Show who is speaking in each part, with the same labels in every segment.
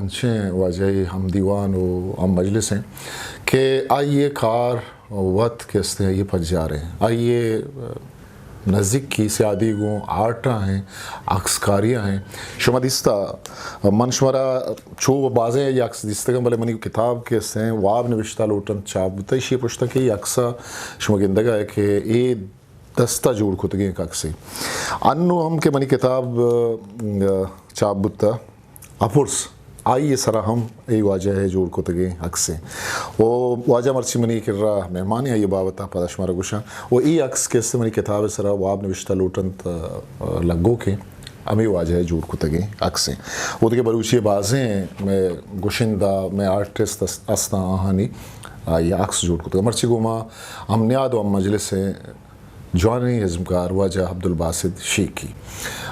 Speaker 1: अच्छे वाजही हम दीवान और हम मजलिस हैं कि आइए कार वक्त कहते हैं ये फज जा रहे हैं आइए नज़दीक की सियादी गो आर्टा हैं अक्सकारियाँ हैं शुमदिस्ता मनशमरा छो बाज़े या अक्स दिस्तगम बले मनी किताब के हैं वाब नविश्ता लोटन चाब तयशी पुश्ता कि अक्सा शुमगिंदगा है कि ये दस्ता जोड़ खुदगी अक्सी अन्नु हम के मनी किताब चाब बुत्ता अपुर्स आइए सरा हम ये वाजह है जोड़ खुदगी अक्से वो वाजह मर्ची मनी कर रहा मेहमान है ये बावता पदाशमारा गुशा वो ये अक्स के से मनी किताब सरा वाब नविश्ता लोटन लगो के अमी वाजह है जोड़ खुदगी अक्से वो तो के बरूची बाज़ें मैं गुशिंदा मैं आर्टिस्ट अस्ता आहानी ये अक्स जोड़ खुदगी मर्ची गुमा हम नियाद व मजलिस से जवानी हज़मकार वाजा अब्दुल बासित शीकी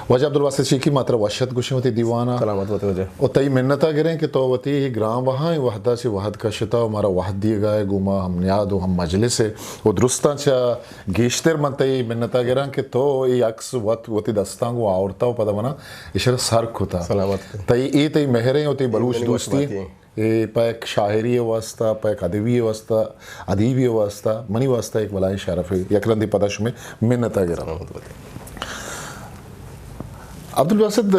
Speaker 1: वाजा अब्दुल बासित शीकी मात्र वशत गुशमती दीवाना
Speaker 2: सलामत होते वजह
Speaker 1: और तई मिन्नता करें कि तो वती ही ग्राम वहाँ वहदा से वहद का शता हमारा वहद दिए गए गुमा हम नियाद हो हम मजलिस से वो दुरुस्ता चा गेश्तर मनतई मिन्नता करें कि तो ये अक्स वती दस्तांग वो आवरता हो पता मना इशर सर्क होता
Speaker 2: सलामत
Speaker 1: तई ये तई महरें होती बलूच दोस्ती ये पैक शायरी वास्ता पैक अदबी वास्ता अदीबी वास्ता मनी वास्ता एक वलाय शरफ है यकरंदी पदाश में मिन्नता गिरा अब्दुल बासित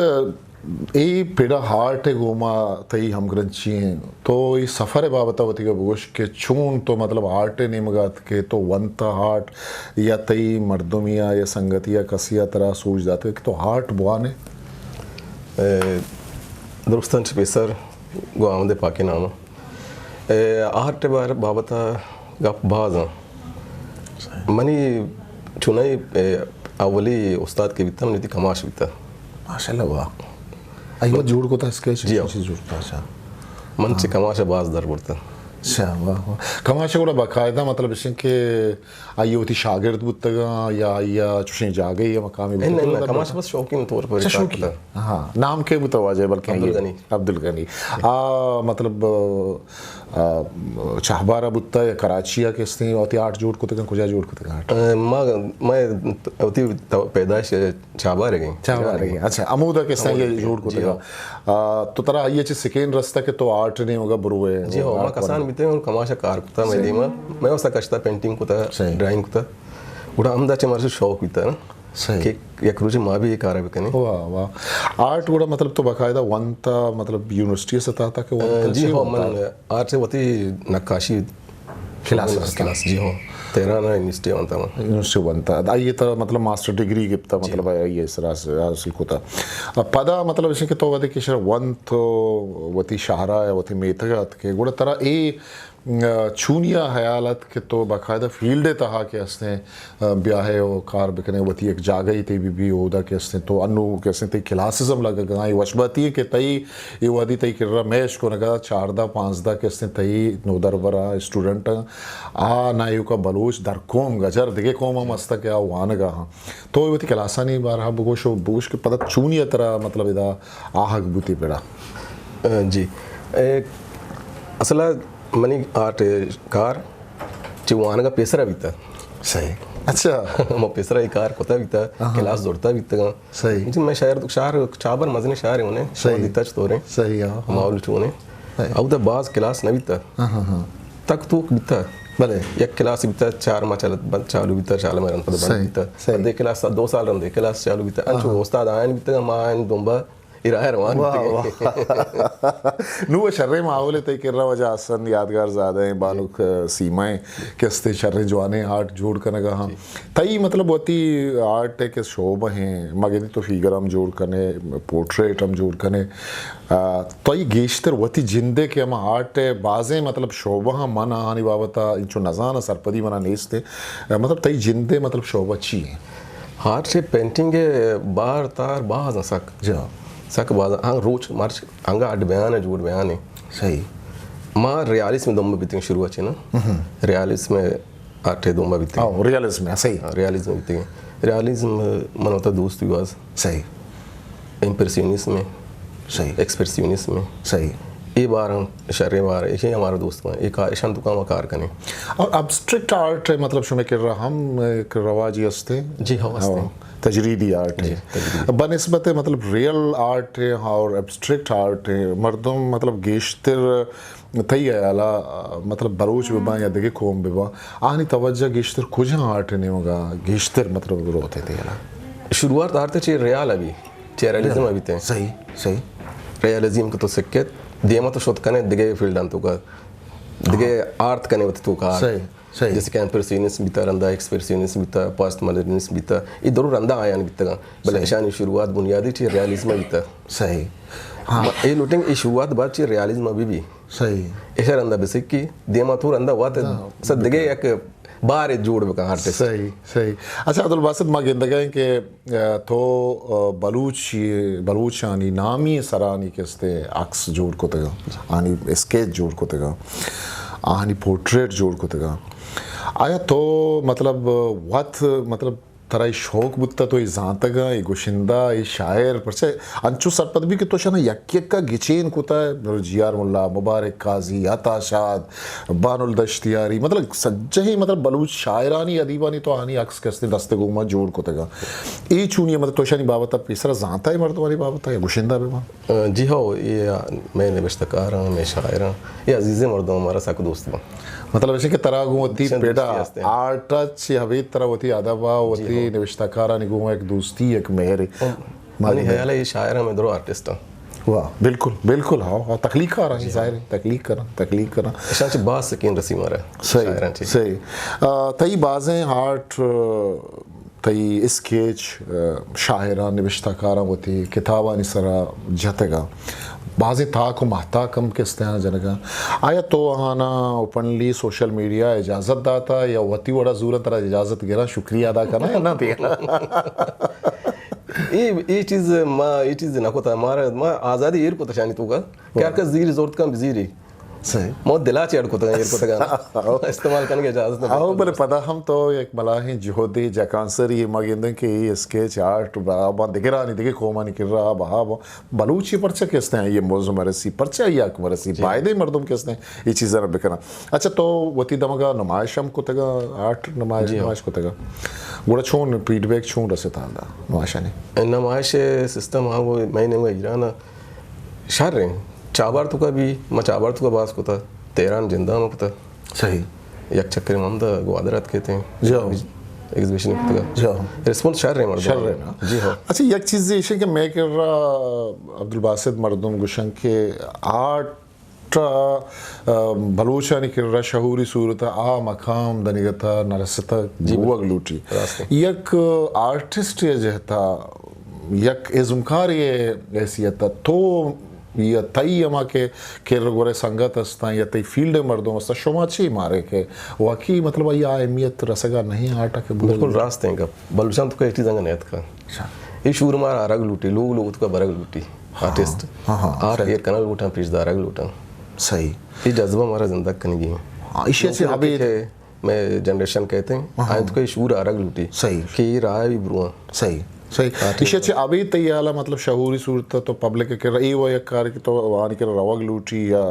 Speaker 1: ये पेड़ा हार्ट है गोमा तई हम ग्रंची हैं तो ये सफ़र बाबता होती का बोश के चून तो मतलब हार्ट है निमगात के तो वंता हार्ट या तई मर्दुमिया या संगतिया कसिया तरह सोच जाते कि तो हार्ट बुआने
Speaker 2: दुरुस्तन स्पेसर गो आमदे पाके नाम आहट बार बाबता गप बाज़ मनी चुनाई अवली उस्ताद के बिता मनी कमाश बिता
Speaker 1: माशाल्लाह वाह अयो जोड़ को था स्केच
Speaker 2: जी
Speaker 1: जोड़ता अच्छा
Speaker 2: मन से कमाश बाज़ दर पड़ता
Speaker 1: अच्छा वाह वाह कमाशे को बाकायदा मतलब इसे कि आइए होती शागिर्द बुत्तगा या चुशे जा गई या मकामी
Speaker 2: नहीं कमाश बस शौकीन तौर पर
Speaker 1: शौकी हाँ नाम के मुतवाजे बल्कि अब्दुल गनी मतलब चाहबारा बुत्ता या कराचिया के स्थे होती आठ जोड़ को तक कुजा जोड़ को तक
Speaker 2: मैं होती पैदाइश चाहबार रह
Speaker 1: गई अच्छा अमूदा के स्थे ये जोड़ को तक तो तरह ये चीज सेकेंड रास्ता के तो आर्ट नहीं होगा बुरुए
Speaker 2: जी हो मैं कसान बिते और कमाशा कार कुता मैं दीमा मैं उसका कश्ता पेंटिंग कुता ड्राइंग कुता उड़ा हमदा चे मारे शौक बिता ना
Speaker 1: सही
Speaker 2: कि एक रोज माँ भी ये कार है बिकने
Speaker 1: वाह वाह आर्ट उड़ा मतलब तो बाकायदा वंता मतलब यूनिवर्सिटी से था कि वो
Speaker 2: जी हो मन आर्ट से होती नक्काशी क्लास जी हो तेराना यूनिवर्सिटी बनता मैं
Speaker 1: यूनिवर्सिटी बनता ये तरह मतलब मास्टर डिग्री गिफ्ता मतलब ये सरा से हासिल होता पदा मतलब इसे के तो वती कि शर वंत वती शहरा या वती मेथगत के गुड़ा तरह ए चूनिया हयालत के तो बाकायदा फील्ड तहा के हंसते ब्याहे और कार बिकने वती एक जागई थे भी होदा के हंसते तो अनु के हंसते थे क्लासिज्म लगा गई वशबती के तई ये वादी तई कर रहा मैश को नगा 4दा 5दा के हंसते तई नोदर बरा स्टूडेंट आ नायु का बलूच दर कोम गजर दिगे कोम मस्त क्या वान गा तो वती क्लासा नहीं बारहा बुगोशो बुगोश के पता चूनिया तरह मतलब इदा आहक बुती पेड़ा
Speaker 2: जी असल मनी आर्ट कार चिवान का पेसरा बीता
Speaker 1: सही अच्छा
Speaker 2: मैं पेसरा एक कार कोता बीता क्लास जोड़ता बीता
Speaker 1: सही
Speaker 2: जी मैं शायर चाबर मजने शायर है उन्हें
Speaker 1: सही
Speaker 2: दिता चतोरे
Speaker 1: सही हां
Speaker 2: माउल चोने अब द बाज क्लास न बीता
Speaker 1: हां
Speaker 2: तक तो बीता
Speaker 1: भले
Speaker 2: एक क्लास बीता 4 मा चलत चालू बीता चाल में रन पद बीता दे क्लास 2 साल रन दे क्लास चालू बीता अंचो उस्ताद आयन बीता मायन दोंबा इराह रवान
Speaker 1: नु शर्रे माहौल तय कर रहा वजह आसन यादगार ज़्यादा है बालुक सीमाएं किस्ते शर्रे जवाने आर्ट जोड़ करने का हाँ तई मतलब होती आर्ट है कि शोभ हैं मगे तो फिगर हम जोड़ करने पोर्ट्रेट हम जोड़ करने तो ये गेश्तर वती जिंदे के हम आर्ट है बाजें मतलब शोभा हम मन आनी बाबता इंचो नजाना सरपदी मना नेस्ते मतलब तई जिंदे मतलब शोभा अच्छी है
Speaker 2: हार्ट से पेंटिंग के बार तार बाज सक
Speaker 1: जा
Speaker 2: सक बाज हाँ रोच मार्च अंगा अड बयान है जोड़ बयान है
Speaker 1: सही
Speaker 2: माँ रियालिस में दोंबा बीतेंगे शुरू अच्छे ना रियालिस में आठे दोंबा बीतेंगे
Speaker 1: रियालिस में सही
Speaker 2: रियालिस में बीतेंगे रियालिस में मन होता दोस्त विवास
Speaker 1: सही
Speaker 2: इम्प्रेसियोनिस्ट में
Speaker 1: सही
Speaker 2: एक्सप्रेसियोनिस्ट में
Speaker 1: सही
Speaker 2: ये बार शर्रे बार ये हमारा दोस्त में एक ईशान दुकान कार कने
Speaker 1: और अब्स्ट्रैक्ट आर्ट मतलब शो में कर रहा हम एक रवाजी अस्ते
Speaker 2: जी हाँ अस्ते
Speaker 1: तजरीदी आर्ट है बनस्बत मतलब रियल आर्ट है और एब्स्ट्रैक्ट आर्ट है मर्दम मतलब गेश्तर तई आला मतलब बरूच बिबा या देखे कोम बिबा आनी तवज्जा गेश्तर कुछ आर्ट नहीं होगा गेश्तर मतलब रोते थे याला
Speaker 2: शुरुआत आर्ट चे रियल अभी चे रियलिज्म अभी थे
Speaker 1: सही सही
Speaker 2: रियलिज्म को तो सिक्के देमा तो शोध कने दिगे फील्ड अंतु का दिगे आर्ट कने होते तो का
Speaker 1: सही सही
Speaker 2: जैसे कि इम्प्रेशनिस्ट बीता रंदा एक्सप्रेशनिस्ट बीता पोस्ट मॉडर्निस्ट बीता ये जरूर रंदा आया नहीं बीता बल्कि ईशान शुरुआत बुनियादी थी रियलिज्म बीता
Speaker 1: सही
Speaker 2: हाँ ये लुटिंग ये शुरुआत बात ची रियलिज्म अभी भी
Speaker 1: सही
Speaker 2: ऐसा रंदा बेसिक की देमा तो रंदा हुआ था सब दिगे एक बाहर जोड़ बका आर्टिस्ट
Speaker 1: सही सही अच्छा अब्दुल बासित मां गिंदगा के तो बलूचानी नामी सरानी केस्ते अक्स जोड़ को तगा आनी स्केच जोड़ को तगा आनी पोर्ट्रेट जोड़ को तगा आया तो मतलब वत मतलब तरह शौक बुत्ता तो जातगा ये गुशिंदा ये शायर पर से अंचु सरपद भी कि तो शना यक का गिचेन कोता है जियार मुल्ला मुबारक काजी अता शाद बानुल दश्तियारी मतलब सज्जे ही मतलब बलूच शायरानी अदीबानी तो आनी अक्स कसते दस्ते गुमा जोड़ को तगा ये चुनिए मतलब तो शनी बाबता पिसरा जाता है मर्द वाली बाबता या गुशिंदा बेवा
Speaker 2: जी हाँ ये मैं निबश्तकार हूँ मैं शायर हूँ ये अजीज़ मर्द हमारा साक दोस्त बा
Speaker 1: मतलब ऐसे कि तरह गुमती पेड़ा आर्ट से हवे तरह होती अदबा होती निविष्टाकारा निगुमा एक दोस्ती एक मेहर
Speaker 2: मानी है याला ये शायर है मैं दरो आर्टिस्ट हूँ
Speaker 1: वाह बिल्कुल बिल्कुल हाँ तकलीफ कर रहा है जाहिर तकलीफ करना
Speaker 2: शायद से बात सकीन रसी मारा
Speaker 1: सही सही तई बाजें आर्ट तई स्केच शायरा निविष्टाकारा होती किताबा निसरा जतगा बाज़े था को महता कम किस्ते हैं जनका आया तो आना ओपनली सोशल मीडिया इजाज़त दाता या वती वड़ा ज़रूरत तरह इजाज़त गिरा शुक्रिया अदा करना है ना दिया
Speaker 2: ये चीज़ ना कोता हमारा मैं आज़ादी ये को तशानी तो का क्या कर ज़ीर ज़रूरत कम ज़ीरी
Speaker 1: सही
Speaker 2: मौत दिला चेड़ को तगा ये को तगा इस्तेमाल करने की इजाज़त नहीं
Speaker 1: आओ बले पता हम तो एक मलाही जोहदी जकांसर ये मगिंदे के ये स्केच आर्ट बाबा दिखरा नहीं दिखे कोमा नहीं कर रहा बहा बलूची परचा किसने हैं ये मौजू मरसी परचा या मरसी फायदे मर्दों किसने ये चीज़ें रब करना अच्छा तो वती दमगा नुमाइश हम को तगा आर्ट नुमाइश को तगा बड़ा छोन फीडबैक छोन रसे था नुमाइश ने
Speaker 2: नुमाइश सिस्टम हाँ वो मैंने वो इराना शार रहे चाबार तो का भी मैं चाबार तो का बास को था तेरान जिंदा में था
Speaker 1: सही
Speaker 2: एक चक्कर में हम तो ग्वादरात कहते हैं
Speaker 1: जाओ
Speaker 2: एग्जीबिशन में था
Speaker 1: जाओ
Speaker 2: रिस्पॉन्स शार रहे मर्दों
Speaker 1: ना
Speaker 2: जी हाँ
Speaker 1: अच्छा एक चीज़ ये कि मैं कह रहा अब्दुल बासित मर्दुम गुशन के आर्ट बलूचानी कर रहा शहूरी सूरत आ मकाम दनिगता नरसता जीवग लूटी एक आर्टिस्ट ये जहता एक इज़्मकार ये हैसियत तो या तई अमा के गोरे संगत अस्ता या तई फील्ड मर्दों अस्ता शोमाची मारे के वाकई मतलब ये अहमियत रसगा नहीं आटा के
Speaker 2: बिल्कुल रास्ते हैं का बलूचान तो एक चीज़ अंगनेत का ये शूर मार आरग लूटी लोग तो का बरग लूटी आर्टिस्ट आर ये कनल लूटा पिछदा आरग लूटा सही ये जज्बा हमारा जिंदा कनेगी है इसी से अभी मैं जनरेशन कहते हैं आज तो ये शूर आरग लूटी सही कि राय भी ब्रुआ सही सही इसे अभी तैयाला मतलब शहूरी सूरत तो पब्लिक के रही वो एक कार की तो वानी के रवग लूटी या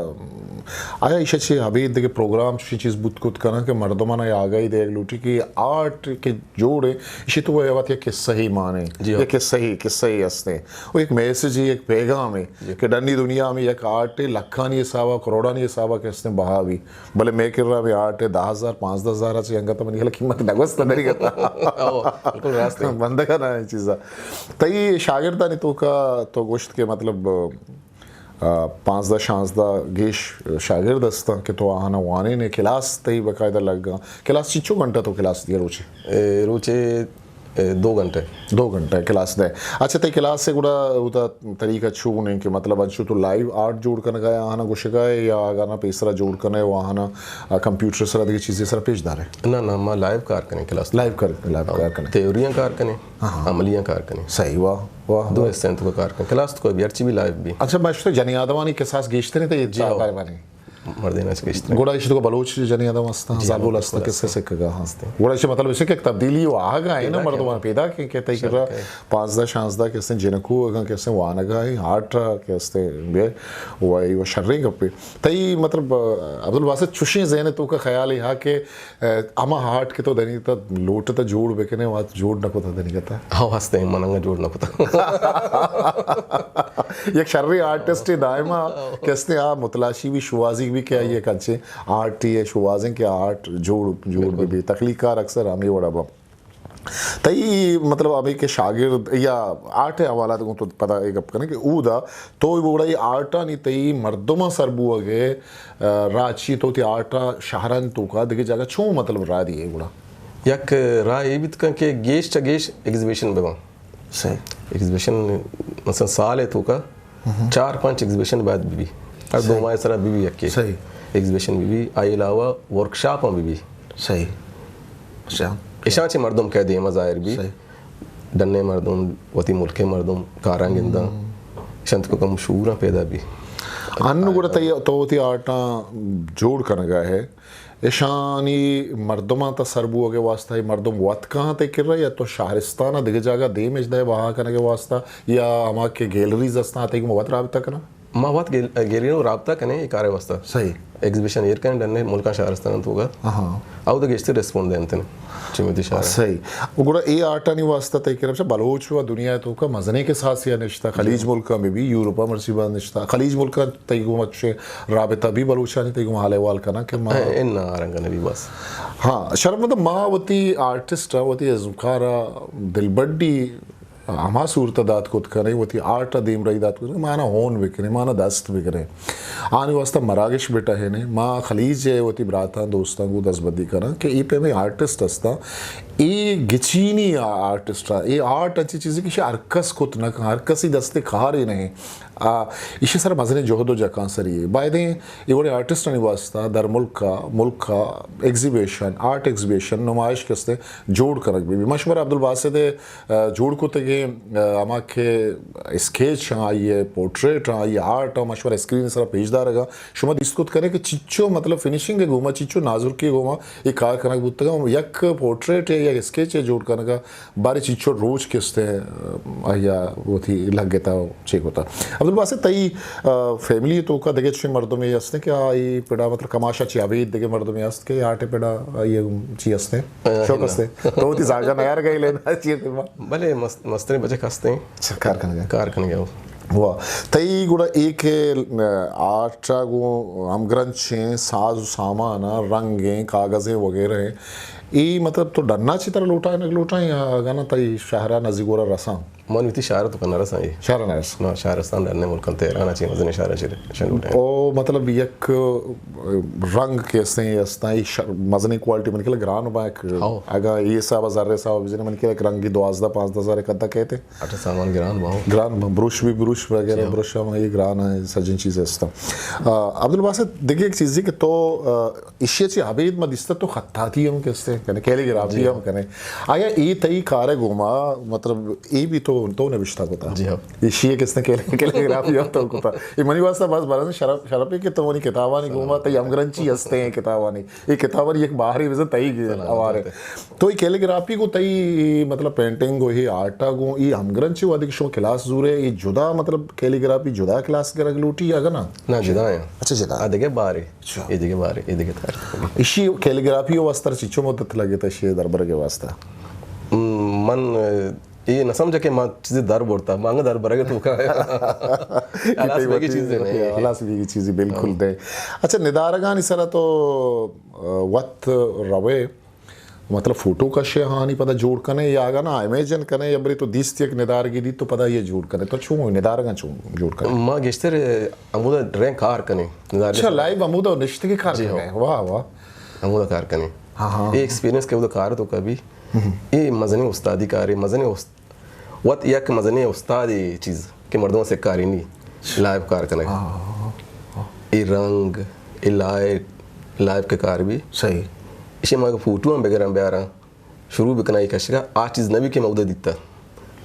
Speaker 2: आया इसे अभी देखे प्रोग्राम चीज़ बुत कुत करना कि मर्दमाना आ गई देख लूटी कि आर्ट के जोड़े इसे तो वो बात कि सही माने ये कि सही हंसते वो एक मैसेज ही एक पैगाम है कि डंडी दुनिया में एक आर्ट है लखा नहीं हिसाबा करोड़ा नहीं हिसाबा के हंसते बहावी भले मैं कर रहा भी आर्ट है 10,000 5-10,000 अच्छी अंगा तो मैंने कीमत नगवस्त नहीं करता बंद करना है चीज़ तई शागिर्दानी तो का तो गोश्त के मतलब 5-10 गेश शागिर्द अस्ता कि तो आना वाने ने क्लास तई बकायदा लग गया क्लास चिचो घंटा तो क्लास दिया रोचे 2 घंटे क्लास दे अच्छा तई क्लास से गुड़ा उदा तरीका छू नहीं कि मतलब अंशु तो लाइव आर्ट जोड़ कर गया आना कुछ गए या गाना पेसरा जोड़ कर वहाँ कंप्यूटर सरा दी चीज़ें सरा पेशदार है ना मैं लाइव कार करें क्लास लाइव कर थ्योरियाँ कार करें अमलियाँ कार करें सही वाह 2 स्टेंथ को कार करें क्लास तो कोई भी अच्छी भी लाइव भी अच्छा मैं तो जनी आदवानी के साथ गेश्ते नहीं तो ये चार बार बने मर्देना से
Speaker 1: गोड़ा इश्त को बलोच जनी आदम हस्ता जाबुल हस्ता किससे सिक्का हस्ते गोड़ा इश्त मतलब इसे कि तब्दीली वो आ गए ना मर्दों पैदा के कहते हैं कि 5-10 कैसे जिनको अगर कैसे वाना गए हार्ट कैसे बे वो शर्री कपे तई मतलब अब्दुल वासित चुशी ज़हन तो का ख्याल है कि अमा हार्ट के तो दनी तो लोट तो जोड़ बेकने वात जोड़ न को तो दनी कहता
Speaker 2: हाँ हस्ते हैं मनंगा जोड़ न को
Speaker 1: एक शर्री आर्टिस्ट दायमा कैसे आ मुतलाशी भी शुवाजी भी क्या ये कच्चे आर्ट ये शुवाजें क्या आर्ट जोड़ भी तख्लीकार अक्सर हमें बड़ा बम तई मतलब अभी के शागिर्द या आर्ट है हवाला तो पता एक अब करने कि ऊदा तो वो बड़ा ये आर्टा नहीं तई मर्दों सरबू अगे राची तो ती आर्टा शहरन तो का देखिए जगह छो मतलब रा दिए बड़ा
Speaker 2: यक राय ये भी तो के गेस्ट एग्जीबिशन बेवा
Speaker 1: सही
Speaker 2: एग्जीबिशन मतलब साल है तो का 4-5 एग्जीबिशन बाद भी और 2 माह सरा भी यक के
Speaker 1: सही
Speaker 2: एग्जीबिशन भी आई अलावा वर्कशॉप में भी
Speaker 1: सही अच्छा
Speaker 2: इशाचे मर्दम कह दिए मज़ाहिर भी डन्ने मर्दम वती मुल्के मर्दम कारांगिंदा शंत को कम शूरा पैदा भी
Speaker 1: अन्न गुड़ा तय तो ती आटा जोड़ कर गया है ईशानी मर्दमा ता सरबू के वास्ता मर्दम वत कहाँ तक कर रहा या तो शहरिस्ताना दिखे जागा दे में दे वहाँ करने के वास्ता या हमारे के गैलरीज अस्ता तक वत राबता करना
Speaker 2: मावत गैलरी राबता कने ये कार्य वास्ता
Speaker 1: सही
Speaker 2: एग्जीबिशन ईयर कने डन्ने मुल्का शहरिस्तान तो होगा
Speaker 1: हाँ
Speaker 2: आउ तो गेस्ट रेस्पॉन्ड देते हैं चिमती शहर
Speaker 1: सही वो गुड़ा ये आटा नहीं वास्ता तय कर अच्छा बलोच हुआ दुनिया तो का मजने के साथ या निश्ता खलीज मुल्क में भी यूरोपा मर्सीबा निश्ता खलीज मुल्क का तय को अच्छे राबता भी बलोचा नहीं तय को हाले वाल करना कि माँ
Speaker 2: इन आरंगने भी बस
Speaker 1: हाँ शर्म मतलब माँ वती आर्टिस्ट वती अजुकारा दिलबड्डी हमा सूरत दात खुद करे वो थी आर्ट दीम रही दात खुद माना होन बिकरे माना दस्त बिकरे आने वास्ता मरागिश बेटा है ने माँ खलीज है वो थी ब्राता दोस्तां को दस बदी करा कि ये पे में आर्टिस्ट हस्ता ये गिचीनी आर्टिस्ट ये आर्ट अच्छी चीज़ है कि हरकस खुद न हरकस ही दस्ते खार ही नहीं इसे सर मजने जोहदो जकां सरी है बाय दें ये बड़े आर्टिस्ट नहीं वास्ता दर मुल्क का एग्जीबिशन आर्ट एग्जीबिशन नुमाइश कसते जोड़ कर भी मशवर अब्दुल बासित जोड़ को तक अमा के स्केच आइए पोर्ट्रेट आइए आर्ट मशवर स्क्रीन सर पेजदार रहा शुमद इसको करे कि चिच्चो मतलब फिनिशिंग के घूमा चिच्चो नाजुर के घूमा ये कार करना बुतगा यक पोर्ट्रेट है या स्केच है जोड़ करने का बारे चिच्चो रोज किसते या वो थी लग गया था चेक होता अब्दुल बासित तई फैमिली तो का देखे छे मर्दों में हस्ते क्या ये पेड़ा मतलब कमाशा ची अभी देखे मर्दों में हस्त के आटे पेड़ा ये ची हस्ते शौक हस्ते तो वो थी जागा नयार गई लेना चाहिए
Speaker 2: भले मस्तने बचे खस्ते हैं कार करने गया
Speaker 1: वाह तई गुड़ा एक आटा गो हम ग्रंथें साज सामान रंगें कागज़ें वगैरह ये मतलब तो डरना अच्छी तरह लौटा या गाना तई शहरा नजीगोरा रसा
Speaker 2: मन इतनी शहर तो करना रसा ये
Speaker 1: शहरा नरस
Speaker 2: ना शहरस्तान डरने मुल्क तेरा ना चाहिए मजने शहर चाहिए
Speaker 1: ओ मतलब एक रंग कैसे अस्ताई मजने क्वालिटी मन के ग्रान बाक अगर ये सब ज़र्रे साहब जिन्हें मन के रंग की 12-15 कद्दा कहते
Speaker 2: अच्छा सामान
Speaker 1: ग्रान ब्रुश भी ब्रुश वगैरह ब्रुश में ये ग्रान है सजिन चीज़ें अस्ता अब्दुल बासित देखिए एक चीज़ है कि तो इश्य ची हबीद मदिस्ता तो खत्ताती हम कैसे कहने कैलीग्राफी हम कहने आया ये तई कार घुमा मतलब ये भी तो नविश्ता को था
Speaker 2: जी हाँ
Speaker 1: इश्य किसने कैलीग्राफी हम तो को था ये मनी वास्ता बस बरन शराब के तो वनी किताबानी घुमा तई हम ग्रंथी हस्ते हैं किताबानी ये किताबानी एक बाहरी वजह तई आवार है तो ये कैलीग्राफी को तई मतलब पेंटिंग को ही आर्टा को ये हम ग्रंथी वादी शो क्लास जुरे ये जुदा मतलब कैलीग्राफी जुदा क्लास के रख लूटी या ना
Speaker 2: जुदा है
Speaker 1: अच्छा जुदा
Speaker 2: देखे बाहर ये देखे बाहर ये देखे था
Speaker 1: इसी कैलीग्राफी वास्ता चिच्चो मदद लगे था शे दरबार के वास्ता
Speaker 2: मन ये न समझ के मां चीज़ दर बोलता मांग दर बरगे तो का अलास की चीज़ें नहीं
Speaker 1: अलास की चीज़ें बिल्कुल दे अच्छा निदारगान इस तरह तो वत रवे मतलब फोटो का शे हाँ नहीं पता जोड़ करने या आगा ना इमेजिन करने या बरी तो दिस एक निदार की दी तो पता ये जोड़ करने तो छू निदारगान छू जोड़ करने
Speaker 2: मां गेस्टर अमुदा रैंक कार करने निदार
Speaker 1: अच्छा लाइव अमुदा निश्चित के कार करने वाह वाह
Speaker 2: अमुदा कार करने हाँ ये एक्सपीरियंस के वो कार तो कभी ये मजने उस्तादी कारी मजने वत यक मजने उस्तादी चीज़ के मर्दों से कारी नहीं लाइव कार करने ये रंग ये लाइव के कार भी
Speaker 1: सही
Speaker 2: इसे मैं फोटो में वगैरह ब्यारा शुरू भी कनाई कशगा आ चीज़ नबी के मौदा दिखता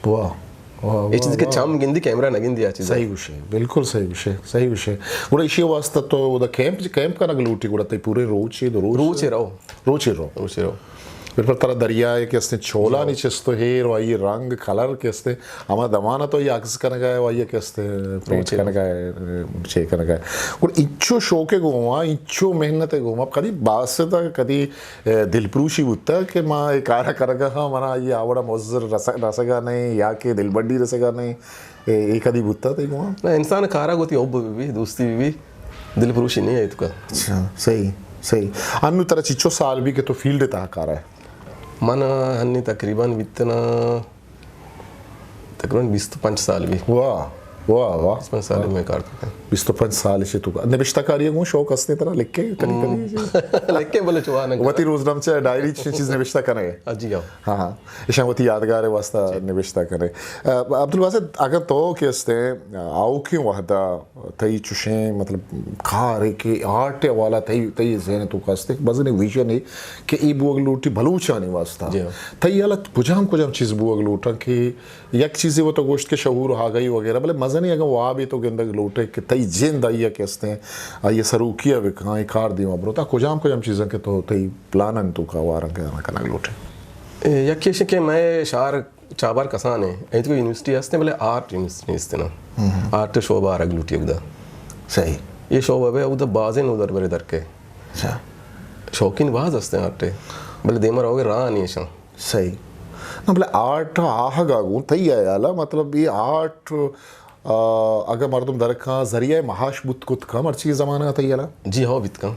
Speaker 1: वाह वाह,
Speaker 2: चीज के चाम गिंदी कैमरा नगिंदी आ चीज
Speaker 1: सही विषय बिल्कुल सही विषय ಕೂಡ ಇಶಿ ವಾಸ್ತ ತೋ ದ ಕ್ಯಾಂಪ್ ಕನಗ ಲೂಟಿ ಕೂಡ ತೈ ಪೂರೆ
Speaker 2: रूचे रहो
Speaker 1: रोचे रो फिर तरह दरिया के असते छोला नहीं चस्तो हेर वाई रंग कलर के असते हमारा दमाना तो ये अक्स करने का है वाई के असते पेंट करने का है छे करने का है और इच्छो शो के गोवा इच्छो मेहनत है गोवा कभी बात से था कभी दिलप्रूशी होता कि माँ एक आरा करेगा हाँ मना ये आवड़ा मौजर रसेगा नहीं या के दिल बड्डी रसेगा नहीं एक कभी होता था गोवा
Speaker 2: ना इंसान कारा गोती ओब भी दोस्ती भी दिल पुरुषी नहीं है इसका
Speaker 1: अच्छा सही अन्नु तरह चिच्चो साल भी के तो फील्ड था कारा है
Speaker 2: मन हन्नी तकरीबन 25 साल भी
Speaker 1: वाह
Speaker 2: 25 साल में करता है
Speaker 1: 25 साल से तू निबिष्टा कार्य को शौक असते तरह लिख के कभी
Speaker 2: लिख के बोले चुवान
Speaker 1: वती रोजनाम से डायरी चीज निबिष्टा करने
Speaker 2: अजी आओ
Speaker 1: हाँ इशावती यादगार है वास्ता निबिष्टा करने अब्दुल वासिद अगर तो के असते आओ क्यों वहदा तई चुशे मतलब खारे के आर्ट वाला तई जेने तू कास्ते बजने विजन है कि ई बुअग लूटी भलूचा नहीं वास्ता तई याला कुजाम चीज बुअग लूटा कि एक चीज वो तो गोश्त के शहूर आ गई वगैरह भले मजा नहीं अगर वहाँ भी तो गंदग लूटे कि तई जिंद आइया कहते हैं ये सरूकिया वे कहाँ कार दियो ब्रो ता कुजाम चीज़ें के तो तई प्लानन तो का वारंग के कनक लूटे
Speaker 2: यकेश के मैं शार चाबार कसान है ऐतो यूनिवर्सिटी हस्ते भले आर्ट यूनिवर्सिटी हस्ते ना आर्ट शोभा आरग लूटी उदा
Speaker 1: सही
Speaker 2: ये शोभा है उदा बाजें उधर बरे दर के
Speaker 1: अच्छा
Speaker 2: शौकीन बाज हस्ते आर्ट भले देमर होगे राह नहीं है
Speaker 1: सही ना भले आर्ट आहगागू तई आयाला मतलब ये आर्ट अगर मर्दम दर का जरिया महाश बुत कुत का मर्ची जमाना तैयाला
Speaker 2: जी हाँ बितका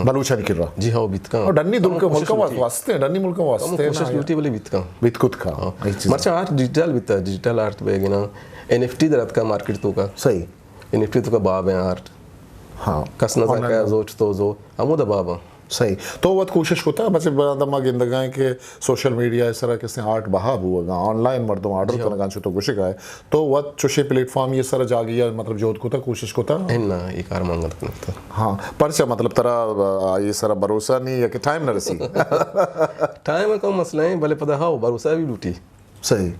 Speaker 1: बलूचा निकल रहा
Speaker 2: जी हाँ बितका
Speaker 1: और डन्नी दुल का मुल्क वास्ते डन्नी मुल्क वास्ते
Speaker 2: कोशिश लूटी वाली बितका
Speaker 1: बितकुत का
Speaker 2: मर्चा आर्ट डिजिटल आर्ट बेगिना एनएफटी दरत का मार्केट तो का
Speaker 1: सही
Speaker 2: एनएफटी तो का बाब है आर्ट
Speaker 1: हाँ
Speaker 2: कस नजर का जोच तो जो अमो द बाबा
Speaker 1: सही तो वत कोशिश होता है मतलब बंदा गिंदगाएं के सोशल मीडिया इस तरह के आर्ट बहा हुआ ऑनलाइन मर्दों ऑर्डर करना तो कुछ है तो वत चुशे प्लेटफॉर्म ये सारा जागिया मतलब जोत को था कोशिश को था
Speaker 2: ना एक कार मांगत था
Speaker 1: हाँ परचा मतलब तरह ये सारा भरोसा नहीं है कि टाइम न रसी
Speaker 2: टाइम का मसला है भले पता हाँ भरोसा भी लूटी
Speaker 1: सही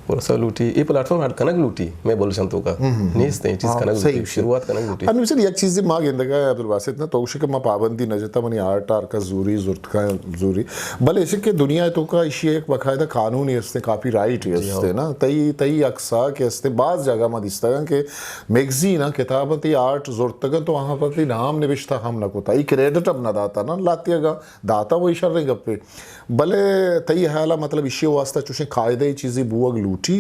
Speaker 2: भरोसा लूटी ये प्लेटफॉर्म हट कनक लूटी मैं बोल शंतो का नहीं इस चीज कनक लूटी शुरुआत कनक लूटी
Speaker 1: अनुसार एक चीज मां गिंदगा अब्दुल वासिद ना तो उसे के मां पाबंदी न जता मनी आर्ट का जूरी जुर्त का जूरी भले ऐसे के दुनिया तो का इसी एक बकायदा कानून है इससे कॉपीराइट है इससे ना तई अक्सा के इससे बाज जगह में दिसता कि मैगजीन किताब ती आर्ट जुर्त तो वहां पर नाम निविष्टा हम न को तई क्रेडिट अपना दाता ना लातिएगा दाता वो इशारे गप्पे भले तई हाला मतलब इसी वास्ता चुसे कायदे चीजें बुअग लूटी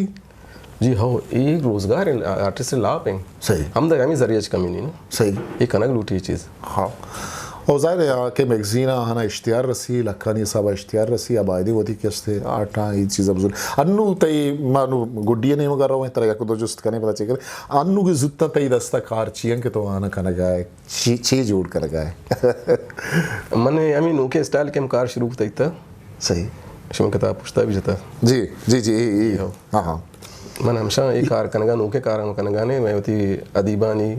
Speaker 2: जी हाँ एक रोजगार आर्टिस्ट से लाभ है
Speaker 1: सही
Speaker 2: हम तो हमें जरिए कमी नहीं ना
Speaker 1: सही
Speaker 2: ये कनक लूटी चीज़
Speaker 1: हाँ और ज़ाहिर है के मैगजीन आना इश्तियार रसी लखनी साहब इश्तियार रसी आबादी होती कैसे आटा ये चीज़ अब अन्नू तई मानो गुड्डिया नहीं मगर रहा हूँ तरह को तो जुस्त करने पता चेकर अन्नू की जुत्ता तई दस्ता कार चियन के तो आना खाना गाय ची जोड़ कर गाय
Speaker 2: मैंने हमें नोके स्टाइल के कार शुरू होता था
Speaker 1: सही
Speaker 2: शुरू कहता पूछता भी जाता
Speaker 1: जी हाँ
Speaker 2: मन हमेशा एक कार कनगा नोके कार कनगाने मैं होती अदीबानी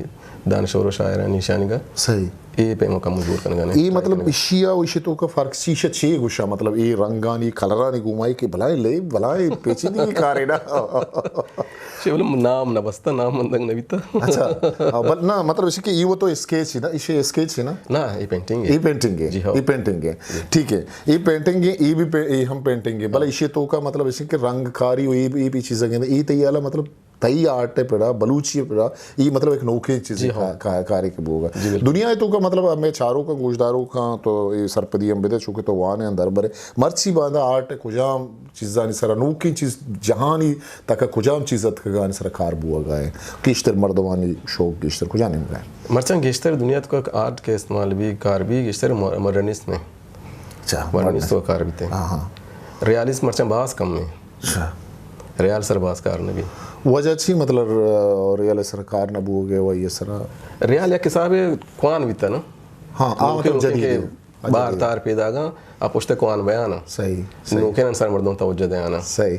Speaker 2: दानशोर शायरानी निशानी का
Speaker 1: सही
Speaker 2: ये पे मौका मजबूर करने
Speaker 1: ये मतलब इशिया विषय तो का फर्क शीशा छे गुशा मतलब ये रंगानी कलरानी घुमाई के भलाई ले भलाई पेचीदी कार है ना
Speaker 2: शेवल नाम न बस्ता नाम मंदंग नविता
Speaker 1: अच्छा बट ना मतलब इसे कि ये वो तो स्केच है ना इसे स्केच है ना
Speaker 2: ये पेंटिंग है
Speaker 1: ये पेंटिंग है ये पेंटिंग है ठीक है ये पेंटिंग है ये भी हम पेंटिंग है भले इसे तो का मतलब इसे कि रंगकारी ये भी चीज़ें ये तैयाला मतलब तई आर्ट पेड़ा बलूची पेड़ा ये मतलब एक नौके चीज़ कार्य के बोगा दुनिया तो का मतलब मैं चारों का गोशदारों का तो ये सरपदी हम बेदे चुके तो वहाँ ने अंदर बरे मर्ची बांधा आर्ट कुजाम चीज़ा नहीं सरा नौकी चीज़ जहाँ नहीं तक कुजाम चीज़त का गाने सरा कार बुआ गाए किश्तर मर्दवानी शौक किश्तर कुजा नहीं गाए
Speaker 2: मर्चा किश्तर दुनिया तो का आर्ट के इस्तेमाल भी कार भी किश्तर मॉडर्निस्ट में
Speaker 1: अच्छा
Speaker 2: मॉडर्निस्ट तो कार भी थे
Speaker 1: हाँ
Speaker 2: रियलिस्ट मर्चा बास कम में
Speaker 1: अच्छा
Speaker 2: रियल सर बास कार ने भी
Speaker 1: वजह अच्छी मतलब रियल सरकार न बो गए वही सरा
Speaker 2: रियल या किसाब कौन बीता ना
Speaker 1: हाँ मतलब जदीद
Speaker 2: बार तार पैदागा आप उसते कौन बयान
Speaker 1: सही
Speaker 2: नोके अंसार मर्दों तवज्जो दे आना
Speaker 1: सही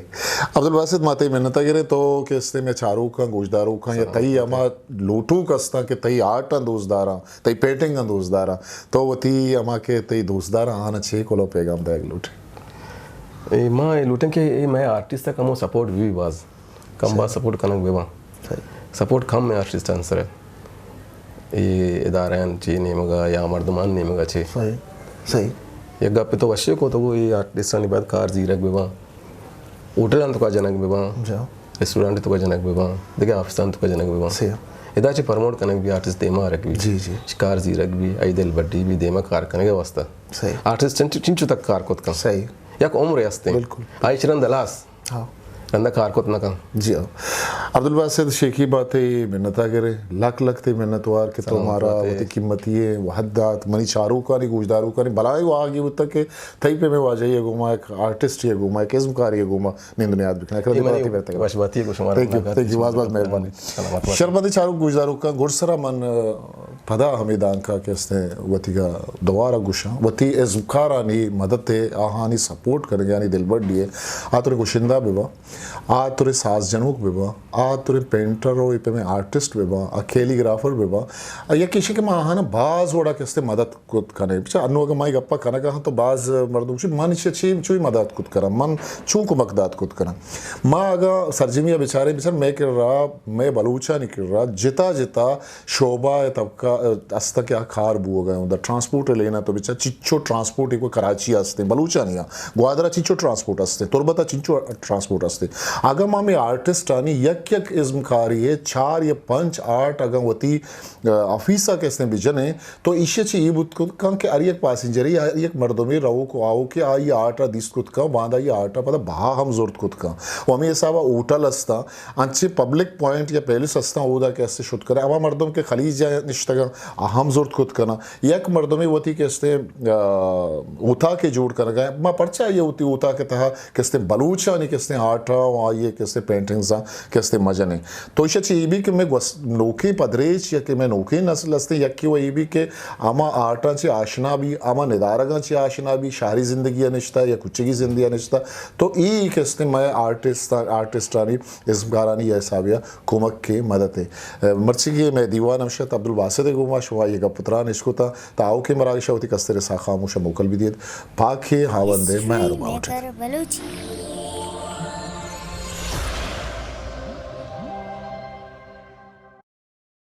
Speaker 1: अब्दुल वासिद माते मेहनत गिरे तो किस्ते में चारों का गोशदारों का या तई अमा लोटू कस्ता के तई आर्ट दोस्तदारा तई पेंटिंग दोस्तदारा तो वती अमा के तई दोस्तदारा आना छे कोलो पैगाम देग लूटे
Speaker 2: माँ लूटें कि मैं आर्टिस्ट कम सपोर्ट भी बाज कम बात सपोर्ट कनक बेवा सपोर्ट कम में आर्टिस्ट आंसर है ये इदारे ची नेमगा या मर्दमान नेमगा चे
Speaker 3: सही सही
Speaker 2: ये गप्पे तो वश्य को तो वो ये आर्टिस्ट ने बात कार जीरक बेवा होटल तो का जनक बेवा
Speaker 3: जाओ
Speaker 2: रेस्टोरेंट तो का जनक बेवा देखिए ऑफिस तो का जनक बेवा
Speaker 3: सही
Speaker 2: इदा चे प्रमोट कनक भी आर्टिस्ट देमा रख भी
Speaker 3: जी जी
Speaker 2: कार जीरक भी आई दिल बड्डी भी देमा कार कने के वास्ता
Speaker 3: सही
Speaker 2: आर्टिस्ट चिंचु तक कार कोत का
Speaker 3: सही
Speaker 2: या उम्र हस्ते
Speaker 3: बिल्कुल।
Speaker 2: आई चरण दलास
Speaker 3: हाँ
Speaker 2: रंदा कार कोत ना का
Speaker 1: जी हाँ अब्दुल बासित शेखी बातें मिन्नता करे लाख लाख थे मिन्नतवार के तुम्हारा वती कीमतिये वहद्दात मनी चारू का नहीं गुजदारू का नहीं भलाई वो आगे वो तक के थई पे में वाजई ये गुमा एक आर्टिस्ट ये गुमा एक इस्मकार ये गुमा नींद ने याद रखना कर बातें करते हैं
Speaker 2: बस बात ये को शुमार
Speaker 1: थैंक यू बहुत मेहरबानी शर्मदी चारू गुजदारू का गुरसरा मन पदा हमीदान का कहते वती का दोबारा गुशा वती इस्मकारा नहीं मदद आहानी सपोर्ट करेंगे यानी दिल बढ़ दिए आतुरे गुशिंदा बेबा आ तुरे सास जनूक बेबा आ तुरे पेंटर हो पे में आर्टिस्ट बेबा आ कैलीग्राफर बेबा या किसी के माँ ना बाज वड़ा किसते मदद कुत कने पिछा अन्नो का माई गप्पा कना कहा तो बाज मर्दों से मन से ची चुई मदद कुत करा मन चू को मकदात कुत करा माँ अगा सरजिमिया बेचारे बेचार मैं कर रहा मैं बलूचा नहीं कर रहा जिता जिता शोभा तबका अस्ता क्या खार बुआ गए उधर ट्रांसपोर्ट लेना तो बेचार चिच्चो ट्रांसपोर्ट एक कराची असते बलूचा नहीं ग्वादरा चिच्चो ट्रांसपोर्ट असते तुरबता चिंचो ट्रांसपोर्ट असते अगर मामे आर्टिस्ट आनी यक यक इज्मकारी है 4 या 5 8 अगर वती ऑफिसा कैसे बिजने तो इशे ची ये बुत को कं के अरियक पैसेंजर या एक मर्दों में रहो को आओ के आई आटा दिस कुत का बांधा ये आटा पता बहा हम जोरत कुत का वो हमें ऐसा वा होटल अस्ता अच्छे पब्लिक पॉइंट या पहले सस्ता होदा कैसे शुद्ध करे अब मर्दों के खलीज या निश्तगा हम जोरत कुत करना यक मर्दों में वती कैसे उठा के जोड़ कर गए माँ पर्चा ये होती उठा के तहा कैसे बलूचा नहीं कैसे आटा ये कैसे पेंटिंग्स कैसे मजने तो इसे चाहिए भी कि मैं नोकी पदरेच या कि मैं नोकी नस्ल हस्ते या कि वो ये भी कि आमा आटा ची आशना भी आमा निदारगा ची आशना भी शहरी जिंदगी अनिश्ता या कुछ की जिंदगी अनिश्ता तो ई कैसे मैं आर्टिस्टानी इस गारानी या साबिया कुमक के मदद है मर्ची की मैं दीवान अमशत अब्दुल बासित गुमा शुआ ये का पुत्रान इसको था ताओ के मरागिशा होती कस्तर सा खामोश मुकल भी दिए पाक है हावंदे मैं अरुमा उठे
Speaker 4: बलूची